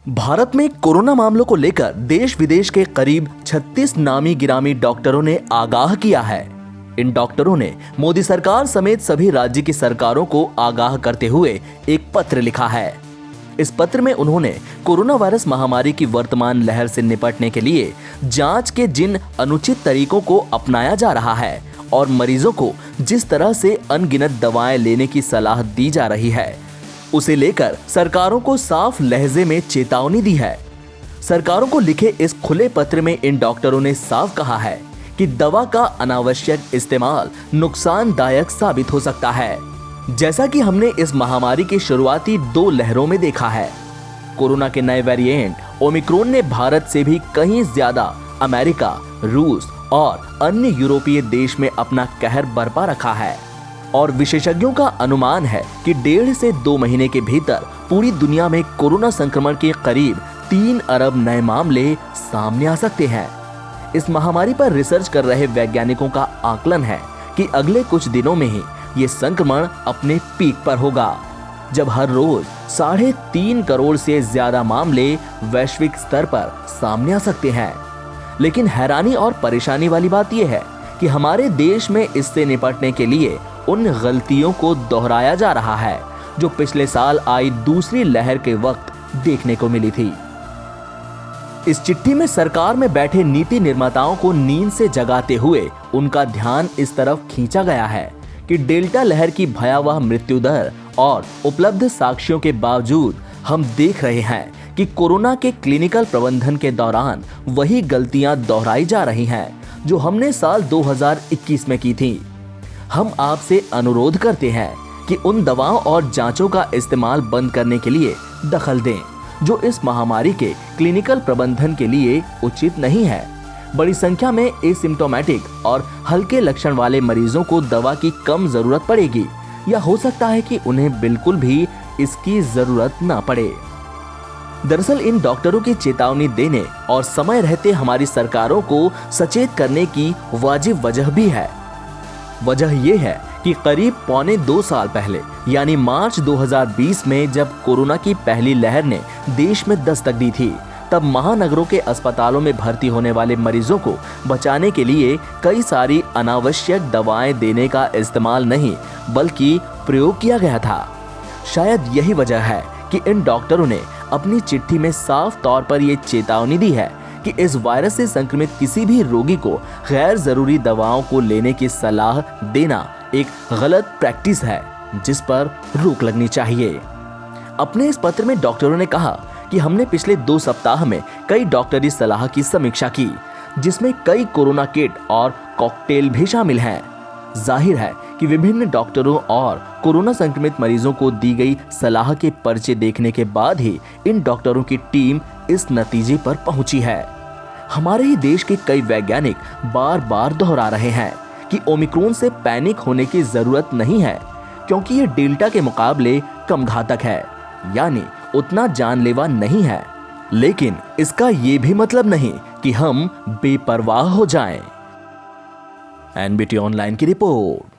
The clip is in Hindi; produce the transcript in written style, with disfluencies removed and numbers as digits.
भारत में कोरोना मामलों को लेकर देश विदेश के करीब 36 नामी गिरामी डॉक्टरों ने आगाह किया है। इन डॉक्टरों ने मोदी सरकार समेत सभी राज्य की सरकारों को आगाह करते हुए एक पत्र लिखा है। इस पत्र में उन्होंने कोरोना वायरस महामारी की वर्तमान लहर से निपटने के लिए जांच के जिन अनुचित तरीकों को अपनाया जा रहा है और मरीजों को जिस तरह से अनगिनत दवाएं लेने की सलाह दी जा रही है, उसे लेकर सरकारों को साफ लहजे में चेतावनी दी है। सरकारों को लिखे इस खुले पत्र में इन डॉक्टरों ने साफ कहा है कि दवा का अनावश्यक इस्तेमाल नुकसानदायक साबित हो सकता है, जैसा कि हमने इस महामारी की शुरुआती 2 लहरों में देखा है। कोरोना के नए वेरिएंट ओमिक्रॉन ने भारत से भी कहीं ज्यादा अमेरिका, रूस और अन्य यूरोपीय देश में अपना कहर बरपा रखा है और विशेषज्ञों का अनुमान है कि 1.5 से 2 महीने के भीतर पूरी दुनिया में कोरोना संक्रमण के करीब 3 अरब नए मामले सामने आ सकते हैं। इस महामारी पर रिसर्च कर रहे वैज्ञानिकों का आकलन है कि अगले कुछ दिनों में ही ये संक्रमण अपने पीक पर होगा, जब हर रोज 3.5 करोड़ से ज्यादा मामले वैश्विक स्तर पर सामने आ सकते हैं। लेकिन हैरानी और परेशानी वाली बात यह है कि हमारे देश में इससे निपटने के लिए उन गलतियों को दोहराया जा रहा है जो पिछले साल आई दूसरी लहर के वक्त देखने को मिली थी। इस चिट्ठी में सरकार में बैठे नीति निर्माताओं को नींद से जगाते हुए उनका ध्यान इस तरफ खींचा गया है कि डेल्टा लहर की भयावह मृत्यु दर और उपलब्ध साक्ष्यों के बावजूद हम देख रहे हैं कि कोरोना के क्लिनिकल प्रबंधन के दौरान वही गलतियां दोहराई जा रही हैं जो हमने साल 2021 में की थी। हम आपसे अनुरोध करते हैं कि उन दवाओं और जांचों का इस्तेमाल बंद करने के लिए दखल दें जो इस महामारी के क्लिनिकल प्रबंधन के लिए उचित नहीं है। बड़ी संख्या में एसिम्प्टोमेटिक और हल्के लक्षण वाले मरीजों को दवा की कम जरूरत पड़ेगी या हो सकता है कि उन्हें बिल्कुल भी इसकी जरूरत ना पड़े। दरअसल इन डॉक्टरों की चेतावनी देने और समय रहते हमारी सरकारों को सचेत करने की वाजिब वजह भी है। वजह यह है कि करीब 1.25 साल पहले यानी मार्च 2020 में जब कोरोना की पहली लहर ने देश में दस्तक दी थी, तब महानगरों के अस्पतालों में भर्ती होने वाले मरीजों को बचाने के लिए कई सारी अनावश्यक दवाएं देने का इस्तेमाल नहीं बल्कि प्रयोग किया गया था। शायद यही वजह है कि इन डॉक्टरों ने अपनी चिट्ठी में साफ तौर पर यह चेतावनी दी है कि इस वायरस से संक्रमित किसी भी रोगी को गैर जरूरी दवाओं को लेने की सलाह देना एक गलत प्रैक्टिस है जिस पर रोक लगनी चाहिए। अपने इस पत्र में डॉक्टरों ने कहा कि हमने पिछले 2 सप्ताह में कई डॉक्टरी सलाह की समीक्षा की, जिसमें कई कोरोना किट और कॉकटेल भी शामिल हैं। जाहिर है कि विभिन्न डॉक्टरों और कोरोना संक्रमित मरीजों को दी गई सलाह के पर्चे देखने के बाद ही इन डॉक्टरों की टीम इस नतीजे पर पहुंची है। हमारे ही देश के कई वैज्ञानिक बार बार दोहरा रहे हैं कि ओमिक्रॉन से पैनिक होने की जरूरत नहीं है, क्योंकि ये डेल्टा के मुकाबले कम घातक है, यानी उतना जानलेवा नहीं है। लेकिन इसका ये भी मतलब नहीं कि हम बेपरवाह हो जाएं। एनबीटी ऑनलाइन की रिपोर्ट।